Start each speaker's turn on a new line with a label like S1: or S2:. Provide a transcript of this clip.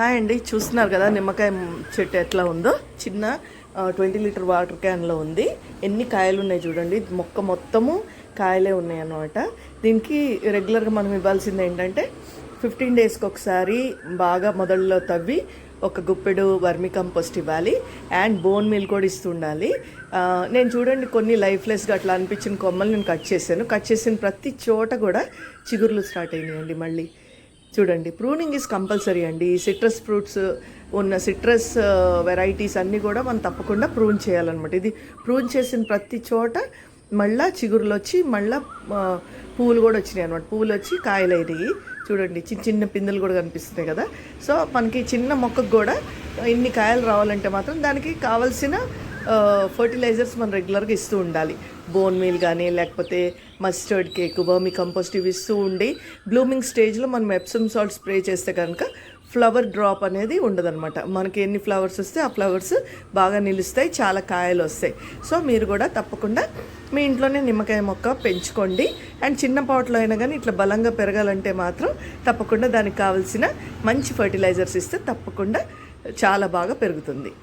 S1: Hi అండి, చూస్తున్నారు కదా నిమ్మకాయ చెట్టు ఎట్లా ఉందో. చిన్న 20 లీటర్ వాటర్ క్యాన్లో ఉంది. ఎన్ని కాయలు ఉన్నాయి చూడండి. మొక్క మొత్తము కాయలే ఉన్నాయి అన్నమాట. దీనికి రెగ్యులర్గా మనం ఇవ్వాల్సింది ఏంటంటే 15 డేస్కి ఒకసారి బాగా మొదల్లో తవ్వి ఒక గుప్పెడు వర్మి కంపోస్ట్ ఇవ్వాలి. అండ్ బోన్ మీల్ కూడా ఇస్తుండాలి. నేను చూడండి కొన్ని లైఫ్లెస్గా అట్లా అనిపించిన కొమ్మలు నేను కట్ చేశాను. కట్ చేసిన ప్రతి చోట కూడా చిగుర్లు స్టార్ట్ అయినాయండి మళ్ళీ. చూడండి, ప్రూనింగ్ ఈజ్ కంపల్సరీ అండి. సిట్రస్ ఫ్రూట్స్ ఉన్న సిట్రస్ వెరైటీస్ అన్నీ కూడా మనం తప్పకుండా ప్రూన్ చేయాలన్నమాట. ఇది ప్రూన్ చేసిన ప్రతి చోట మళ్ళీ చిగురులు వచ్చి మళ్ళీ పువ్వులు కూడా వచ్చినాయి అనమాట. పువ్వులు వచ్చి కాయలు అయినాయి. చూడండి, చిన్న చిన్న పిందెలు కూడా కనిపిస్తున్నాయి కదా. సో మనకి చిన్న మొక్కకు కూడా ఇన్ని కాయలు రావాలంటే మాత్రం దానికి కావాల్సిన ఫర్టిలైజర్స్ మనం రెగ్యులర్గా ఇస్తూ ఉండాలి. బోన్ మీల్ కానీ లేకపోతే మస్టర్డ్ కేక్, వర్మి కంపోస్ట్ ఇవి ఇస్తూ ఉండి బ్లూమింగ్ స్టేజ్లో మనం ఎప్సమ్ సాల్ట్ స్ప్రే చేస్తే కనుక ఫ్లవర్ డ్రాప్ అనేది ఉండదన్నమాట. మనకి ఎన్ని ఫ్లవర్స్ వస్తే ఆ ఫ్లవర్స్ బాగా నిలుస్తాయి, చాలా కాయలు వస్తాయి. సో మీరు కూడా తప్పకుండా మీ ఇంట్లోనే నిమ్మకాయ మొక్క పెంచుకోండి. అండ్ చిన్న పాట్లో అయినా కానీ ఇట్లా బలంగా పెరగాలంటే మాత్రం తప్పకుండా దానికి కావాల్సిన మంచి ఫర్టిలైజర్స్ ఇస్తే తప్పకుండా చాలా బాగా పెరుగుతుంది.